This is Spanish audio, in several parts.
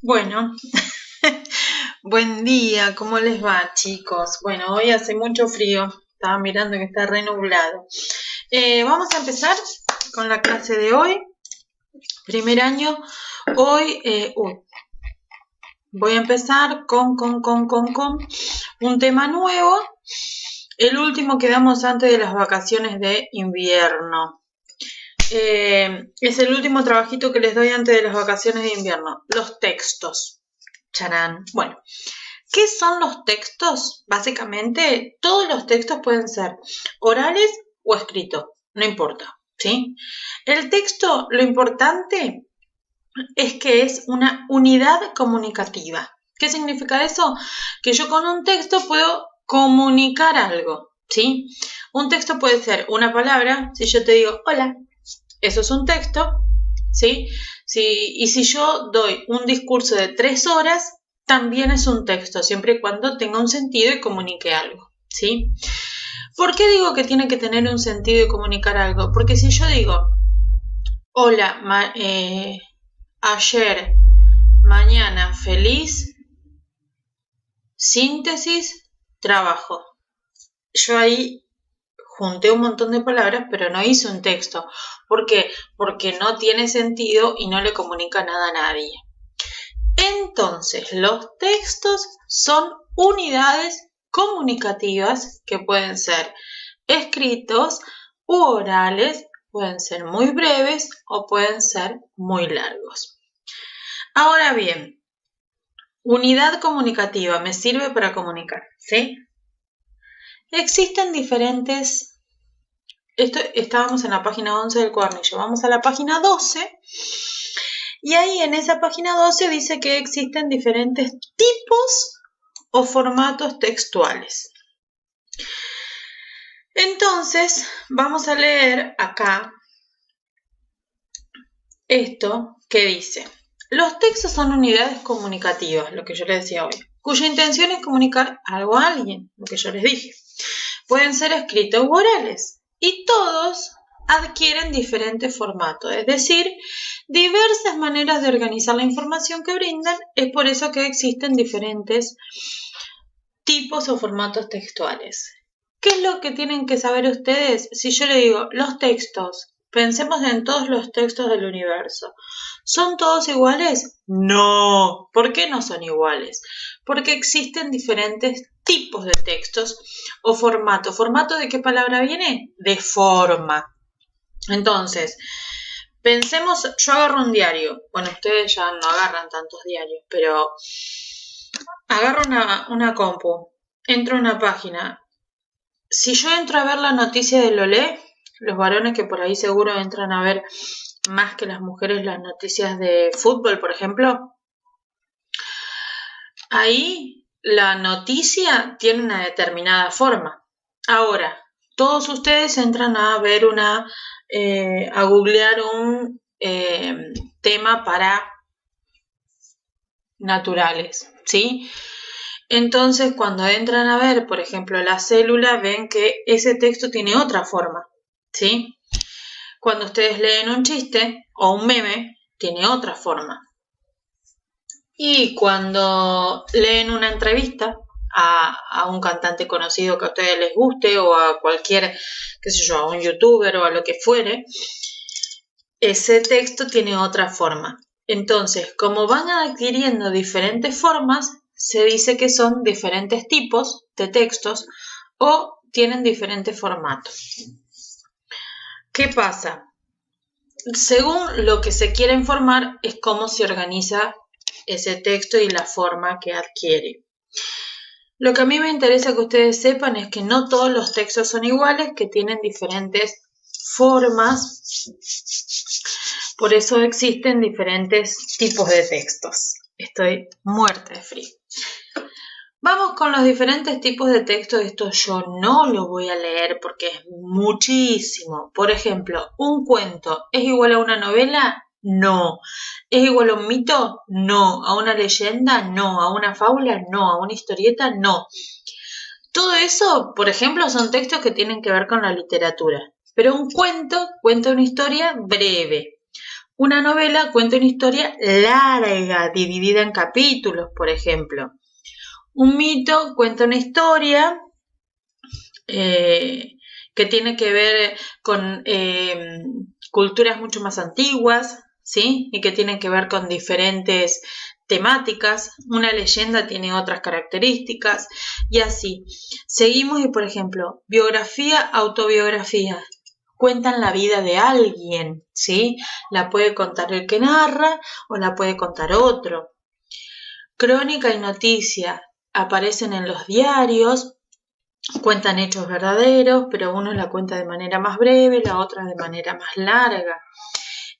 Bueno, buen día, ¿cómo les va, chicos? Bueno, hoy hace mucho frío, estaba mirando que está re nublado. Vamos a empezar con la clase de hoy, primer año. Hoy voy a empezar con un tema nuevo, el último que damos antes de las vacaciones de invierno. Es el último trabajito que les doy antes de las vacaciones de invierno, los textos. Charán. Bueno, ¿qué son los textos? Básicamente, todos los textos pueden ser orales o escritos, no importa, ¿sí? El texto, lo importante es que es una unidad comunicativa. ¿Qué significa eso? Que yo con un texto puedo comunicar algo, ¿sí? Un texto puede ser una palabra, si yo te digo hola, eso es un texto, ¿sí? Y si yo doy un discurso de 3 horas, también es un texto, siempre y cuando tenga un sentido y comunique algo, ¿sí? ¿Por qué digo que tiene que tener un sentido y comunicar algo? Porque si yo digo, hola, ayer, mañana, feliz, síntesis, trabajo. Yo ahí junté un montón de palabras, pero no hice un texto. ¿Por qué? Porque no tiene sentido y no le comunica nada a nadie. Entonces, los textos son unidades comunicativas que pueden ser escritos u orales, pueden ser muy breves o pueden ser muy largos. Ahora bien, unidad comunicativa me sirve para comunicar, ¿sí? Existen diferentes... estábamos en la página 11 del cuadernillo, vamos a la página 12 y ahí en esa página 12 dice que existen diferentes tipos o formatos textuales. Entonces, vamos a leer acá esto que dice: los textos son unidades comunicativas, lo que yo les decía hoy, cuya intención es comunicar algo a alguien, lo que yo les dije. Pueden ser escritos u orales y todos adquieren diferentes formatos, es decir, diversas maneras de organizar la información que brindan. Es por eso que existen diferentes tipos o formatos textuales. ¿Qué es lo que tienen que saber ustedes? Si yo le digo los textos, pensemos en todos los textos del universo. ¿Son todos iguales? No. ¿Por qué no son iguales? Porque existen diferentes tipos de textos o formato. ¿Formato de qué palabra viene? De forma. Entonces, pensemos, yo agarro un diario. Bueno, ustedes ya no agarran tantos diarios, pero agarro una compu, entro a una página. Si yo entro a ver la noticia de Olé, los varones que por ahí seguro entran a ver más que las mujeres las noticias de fútbol, por ejemplo, ahí la noticia tiene una determinada forma. Ahora, todos ustedes entran a ver a googlear un tema para naturales, ¿sí? Entonces, cuando entran a ver, por ejemplo, la célula, ven que ese texto tiene otra forma, ¿sí? Cuando ustedes leen un chiste o un meme, tiene otra forma. Y cuando leen una entrevista a un cantante conocido que a ustedes les guste o a cualquier, qué sé yo, a un youtuber o a lo que fuere, ese texto tiene otra forma. Entonces, como van adquiriendo diferentes formas, se dice que son diferentes tipos de textos o tienen diferentes formatos. ¿Qué pasa? Según lo que se quiere informar es cómo se organiza ese texto y la forma que adquiere. Lo que a mí me interesa que ustedes sepan es que no todos los textos son iguales, que tienen diferentes formas. Por eso existen diferentes tipos de textos. Estoy muerta de frío. Vamos con los diferentes tipos de texto. Esto yo no lo voy a leer porque es muchísimo. Por ejemplo, ¿un cuento es igual a una novela? No. ¿Es igual a un mito? No. ¿A una leyenda? No. ¿A una fábula? No. ¿A una historieta? No. Todo eso, por ejemplo, son textos que tienen que ver con la literatura. Pero un cuento cuenta una historia breve. Una novela cuenta una historia larga, dividida en capítulos, por ejemplo. Un mito cuenta una historia que tiene que ver con culturas mucho más antiguas, ¿sí? Y que tienen que ver con diferentes temáticas. Una leyenda tiene otras características y así. Seguimos y, por ejemplo, biografía, autobiografía. Cuentan la vida de alguien, ¿sí? La puede contar el que narra o la puede contar otro. Crónica y noticia aparecen en los diarios, cuentan hechos verdaderos, pero uno la cuenta de manera más breve, la otra de manera más larga.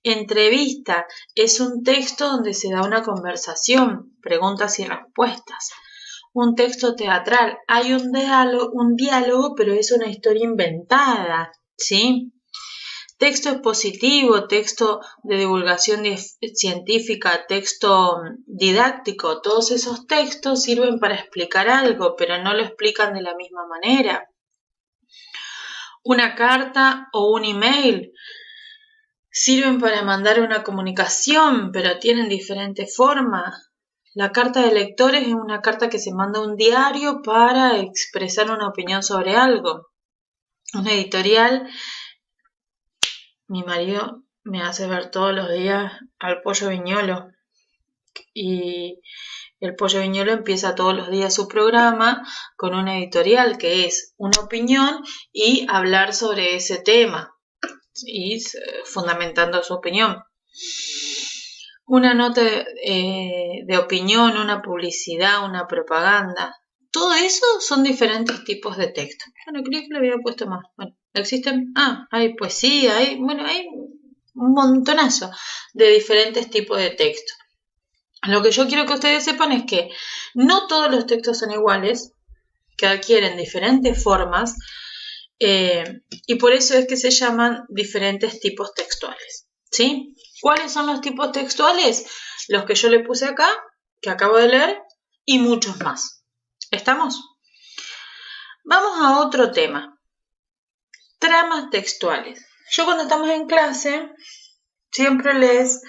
Entrevista es un texto donde se da una conversación, preguntas y respuestas. Un texto teatral, hay un diálogo, pero es una historia inventada, ¿sí? Texto expositivo, texto de divulgación científica, texto didáctico, todos esos textos sirven para explicar algo, pero no lo explican de la misma manera. Una carta o un email sirven para mandar una comunicación, pero tienen diferente forma. La carta de lectores es una carta que se manda a un diario para expresar una opinión sobre algo. Una editorial, mi marido me hace ver todos los días al Pollo Viñolo y el Pollo Viñolo empieza todos los días su programa con una editorial que es una opinión y hablar sobre ese tema y fundamentando su opinión. Una nota de opinión, una publicidad, una propaganda. Todo eso son diferentes tipos de texto. Bueno, creí que lo había puesto más. Bueno, existen, hay poesía, hay un montonazo de diferentes tipos de texto. Lo que yo quiero que ustedes sepan es que no todos los textos son iguales, que adquieren diferentes formas, y por eso es que se llaman diferentes tipos textuales, ¿sí? ¿Cuáles son los tipos textuales? Los que yo le puse acá, que acabo de leer, y muchos más. ¿Estamos? Vamos a otro tema. Tramas textuales. Yo cuando estamos en clase, siempre les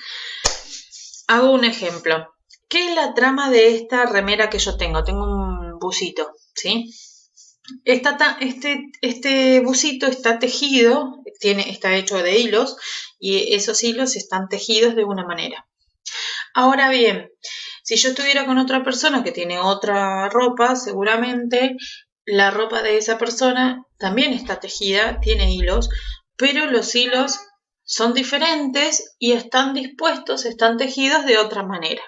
hago un ejemplo. ¿Qué es la trama de esta remera que yo tengo? Tengo un busito, ¿sí? Este busito está tejido, está hecho de hilos y esos hilos están tejidos de una manera. Ahora bien, si yo estuviera con otra persona que tiene otra ropa, seguramente la ropa de esa persona también está tejida, tiene hilos, pero los hilos son diferentes y están dispuestos, están tejidos de otra manera.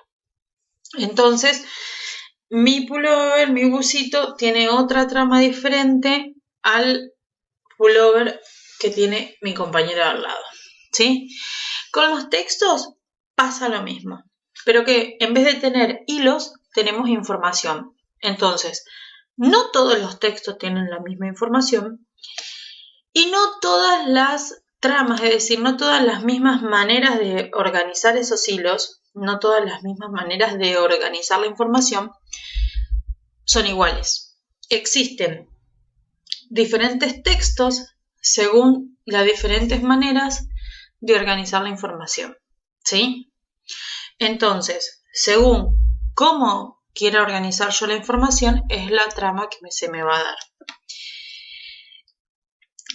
Entonces, mi pullover, mi busito, tiene otra trama diferente al pullover que tiene mi compañero al lado, ¿sí? Con los textos pasa lo mismo, pero que en vez de tener hilos, tenemos información. Entonces, no todos los textos tienen la misma información y no todas las tramas, es decir, no todas las mismas maneras de organizar esos hilos, no todas las mismas maneras de organizar la información son iguales. Existen diferentes textos según las diferentes maneras de organizar la información, ¿sí? Entonces, según cómo quiera organizar yo la información, es la trama que se me va a dar.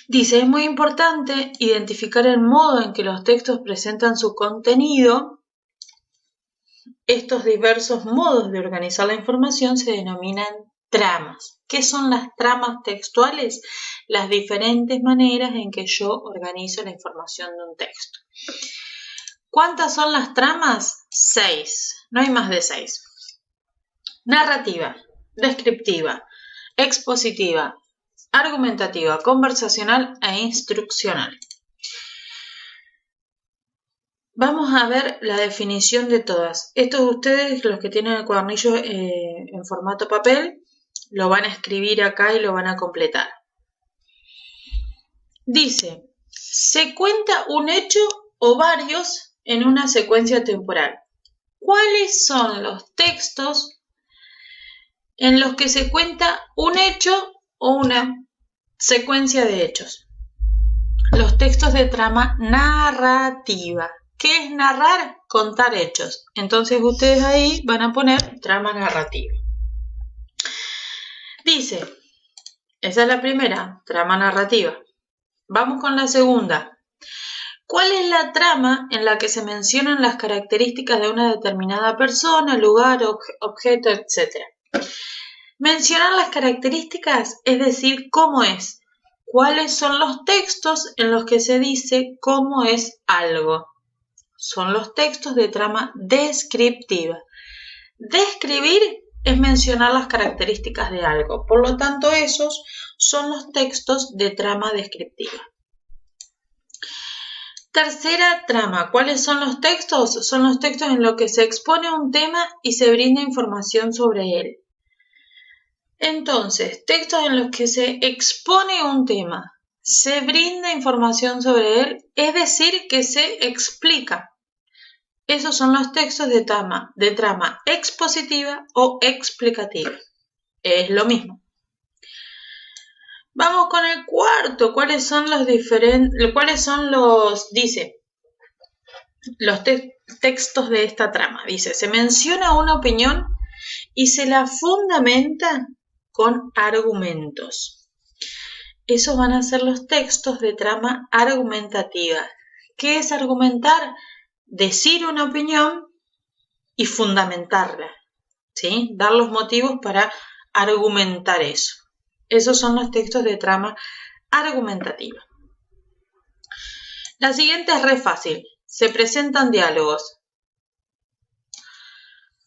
Dice, es muy importante identificar el modo en que los textos presentan su contenido. Estos diversos modos de organizar la información se denominan tramas. ¿Qué son las tramas textuales? Las diferentes maneras en que yo organizo la información de un texto. ¿Cuántas son las tramas? 6. No hay más de 6. Narrativa, descriptiva, expositiva, argumentativa, conversacional e instruccional. Vamos a ver la definición de todas. Estos ustedes, los que tienen el cuadernillo en formato papel, lo van a escribir acá y lo van a completar. Dice, se cuenta un hecho o varios en una secuencia temporal. ¿Cuáles son los textos en los que se cuenta un hecho o una secuencia de hechos? Los textos de trama narrativa. ¿Qué es narrar? Contar hechos. Entonces ustedes ahí van a poner trama narrativa. Dice, esa es la primera, trama narrativa. Vamos con la segunda. ¿Cuál es la trama en la que se mencionan las características de una determinada persona, lugar, objeto, etc.? Mencionar las características, es decir, cómo es. ¿Cuáles son los textos en los que se dice cómo es algo? Son los textos de trama descriptiva. Describir es mencionar las características de algo. Por lo tanto, esos son los textos de trama descriptiva. Tercera trama. ¿Cuáles son los textos? Son los textos en los que se expone un tema y se brinda información sobre él. Entonces, textos en los que se expone un tema, se brinda información sobre él, es decir, que se explica. Esos son los textos de trama expositiva o explicativa. Es lo mismo. Vamos con el cuarto. ¿Cuáles son los textos de esta trama? Dice, se menciona una opinión y se la fundamenta con argumentos. Esos van a ser los textos de trama argumentativa. ¿Qué es argumentar? Decir una opinión y fundamentarla, ¿sí? Dar los motivos para argumentar eso. Esos son los textos de trama argumentativa. La siguiente es re fácil. Se presentan diálogos.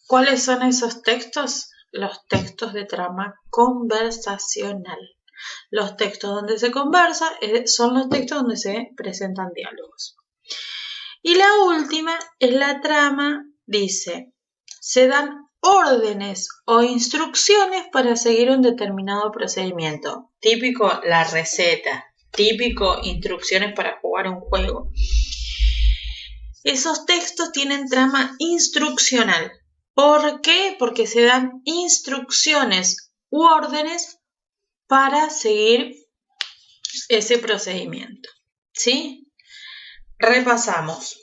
¿Cuáles son esos textos? Los textos de trama conversacional. Los textos donde se conversa son los textos donde se presentan diálogos. Y la última es la trama, dice, se dan órdenes o instrucciones para seguir un determinado procedimiento. Típico la receta, típico instrucciones para jugar un juego. Esos textos tienen trama instruccional. ¿Por qué? Porque se dan instrucciones u órdenes para seguir ese procedimiento. ¿Sí? Repasamos.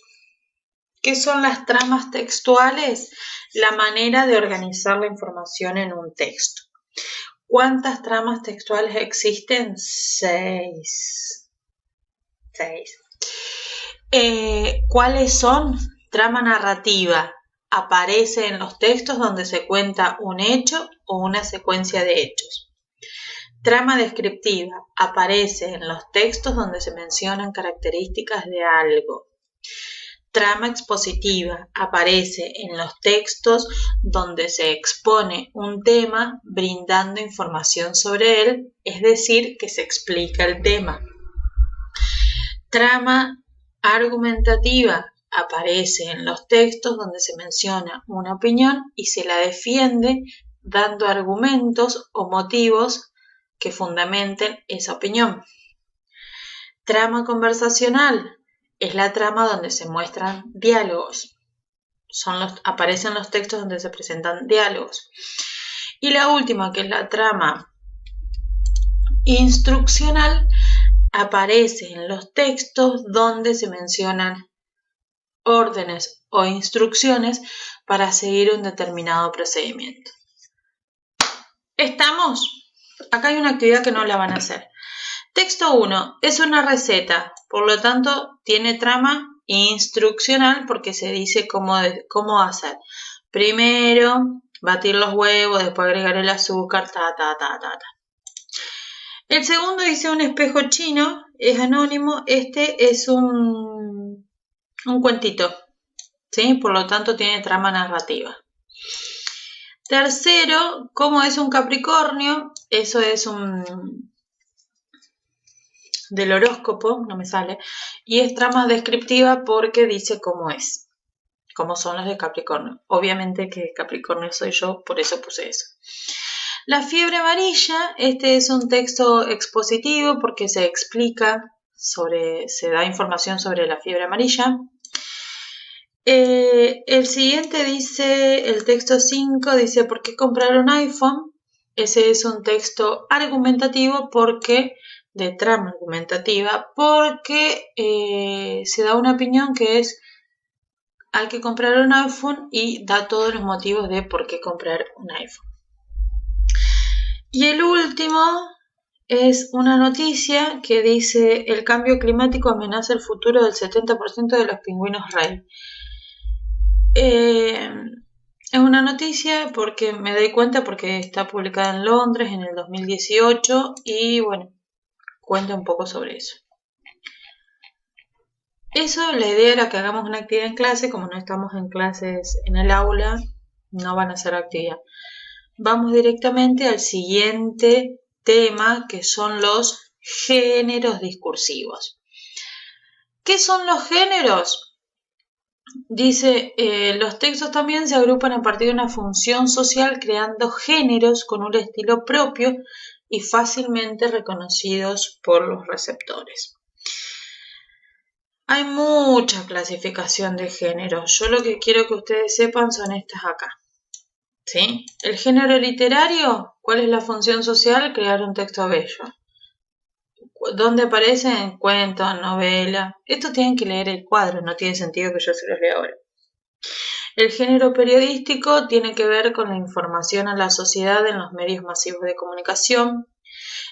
¿Qué son las tramas textuales? La manera de organizar la información en un texto. ¿Cuántas tramas textuales existen? 6. ¿Cuáles son? Trama narrativa. Aparece en los textos donde se cuenta un hecho o una secuencia de hechos. Trama descriptiva. Aparece en los textos donde se mencionan características de algo. Trama expositiva. Aparece en los textos donde se expone un tema brindando información sobre él, es decir, que se explica el tema. Trama argumentativa. Aparece en los textos donde se menciona una opinión y se la defiende dando argumentos o motivos que fundamenten esa opinión. Trama conversacional es la trama donde se muestran diálogos. Aparecen los textos donde se presentan diálogos. Y la última, que es la trama instruccional, aparece en los textos donde se mencionan órdenes o instrucciones para seguir un determinado procedimiento. ¿Estamos? Acá hay una actividad que no la van a hacer. Texto 1 es una receta, por lo tanto tiene trama instruccional porque se dice cómo hacer. Primero batir los huevos, después agregar el azúcar, El segundo dice un espejo chino, es anónimo, este es un cuentito, ¿sí? Por lo tanto tiene trama narrativa. Tercero, ¿cómo es un Capricornio? Eso es del horóscopo, no me sale, y es trama descriptiva porque dice cómo es, cómo son los de Capricornio. Obviamente que Capricornio soy yo, por eso puse eso. La fiebre amarilla, este es un texto expositivo porque se da información sobre la fiebre amarilla. El siguiente dice, el texto 5 dice ¿por qué comprar un iPhone? Ese es un texto argumentativo de trama argumentativa porque se da una opinión que es hay que comprar un iPhone y da todos los motivos de por qué comprar un iPhone. Y el último es una noticia que dice: el cambio climático amenaza el futuro del 70% de los pingüinos rey. Es una noticia porque me doy cuenta porque está publicada en Londres en el 2018 y bueno, cuenta un poco sobre eso. La idea era que hagamos una actividad en clase. Como no estamos en clases en el aula, no van a hacer actividad. Vamos directamente al siguiente tema, que son los géneros discursivos. ¿Qué son los géneros? Dice, los textos también se agrupan a partir de una función social, creando géneros con un estilo propio y fácilmente reconocidos por los receptores. Hay mucha clasificación de géneros. Yo lo que quiero que ustedes sepan son estas acá. ¿Sí? El género literario, ¿cuál es la función social? Crear un texto bello. ¿Dónde aparecen? Cuentos, novelas. Esto tienen que leer el cuadro, no tiene sentido que yo se los lea ahora. El género periodístico tiene que ver con la información a la sociedad en los medios masivos de comunicación.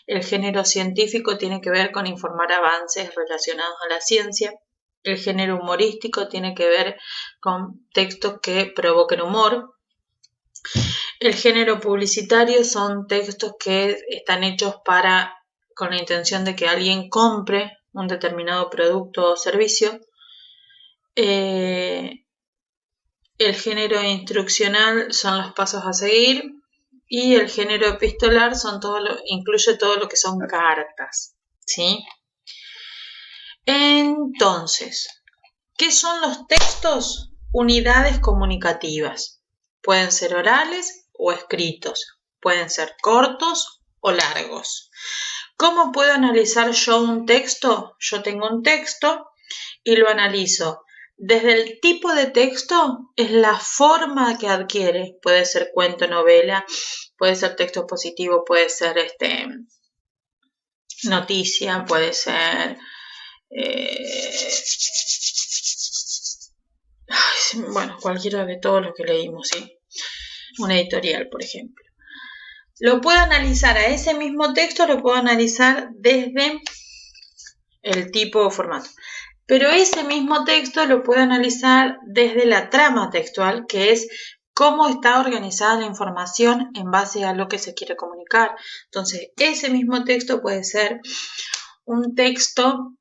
El género científico tiene que ver con informar avances relacionados a la ciencia. El género humorístico tiene que ver con textos que provoquen humor. El género publicitario son textos que están hechos con la intención de que alguien compre un determinado producto o servicio. El género instruccional son los pasos a seguir. Y el género epistolar incluye todo lo que son cartas, ¿sí? Entonces, ¿qué son los textos? Unidades comunicativas. Pueden ser orales o escritos. Pueden ser cortos o largos. ¿Cómo puedo analizar yo un texto? Yo tengo un texto y lo analizo. Desde el tipo de texto es la forma que adquiere. Puede ser cuento, novela, puede ser texto positivo, puede ser noticia, puede ser bueno, cualquiera de todos los que leímos, ¿sí? Una editorial, por ejemplo. Lo puedo analizar a ese mismo texto, lo puedo analizar desde el tipo o formato. Pero ese mismo texto lo puedo analizar desde la trama textual, que es cómo está organizada la información en base a lo que se quiere comunicar. Entonces, ese mismo texto puede ser un texto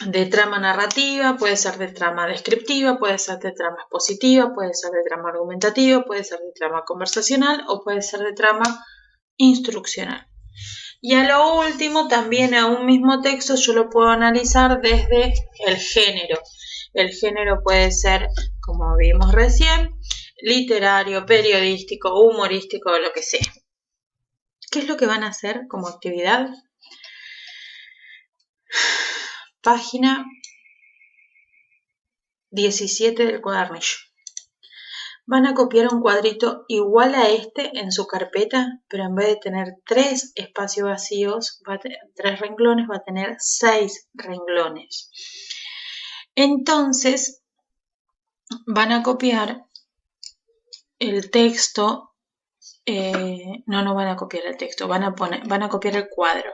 de trama narrativa, puede ser de trama descriptiva, puede ser de trama expositiva, puede ser de trama argumentativa, puede ser de trama conversacional o puede ser de trama instruccional. Y a lo último, también a un mismo texto yo lo puedo analizar desde el género. El género puede ser, como vimos recién, literario, periodístico, humorístico o lo que sea. ¿Qué es lo que van a hacer como actividad? Página 17 del cuadernillo. Van a copiar un cuadrito igual a este en su carpeta, pero en vez de tener 3 espacios vacíos, 3 renglones, va a tener 6 renglones. Entonces, van a copiar el texto, no van a copiar el texto, van a copiar el cuadro.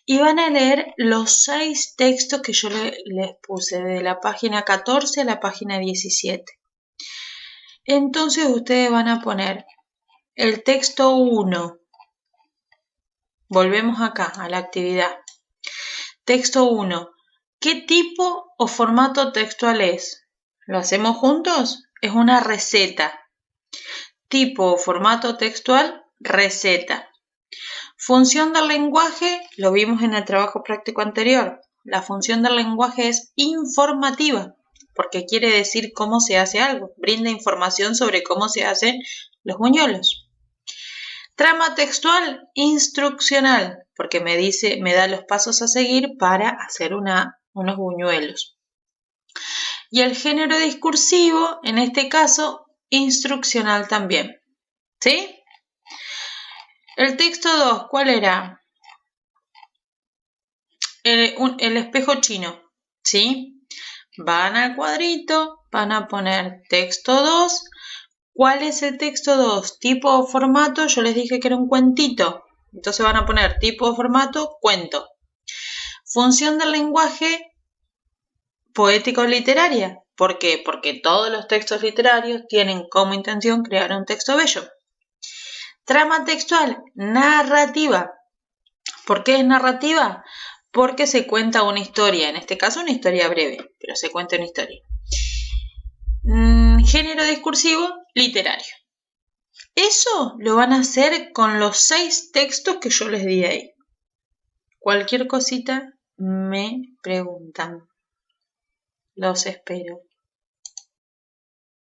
Y van a leer los 6 textos que yo les puse, de la página 14 a la página 17. Entonces ustedes van a poner el texto 1. Volvemos acá a la actividad. Texto 1. ¿Qué tipo o formato textual es? ¿Lo hacemos juntos? Es una receta. Tipo o formato textual, receta. Función del lenguaje, lo vimos en el trabajo práctico anterior. La función del lenguaje es informativa, porque quiere decir cómo se hace algo. Brinda información sobre cómo se hacen los buñuelos. Trama textual, instruccional, porque me da los pasos a seguir para hacer unos buñuelos. Y el género discursivo, en este caso, instruccional también. ¿Sí? El texto 2, ¿cuál era? El espejo chino, ¿sí? Van al cuadrito, van a poner texto 2. ¿Cuál es el texto 2? Tipo o formato, yo les dije que era un cuentito. Entonces van a poner tipo o formato, cuento. Función del lenguaje, poética o literaria. ¿Por qué? Porque todos los textos literarios tienen como intención crear un texto bello. Trama textual, narrativa. ¿Por qué es narrativa? Porque se cuenta una historia, en este caso una historia breve, pero se cuenta una historia. Género discursivo, literario. Eso lo van a hacer con los 6 textos que yo les di ahí. Cualquier cosita me preguntan. Los espero.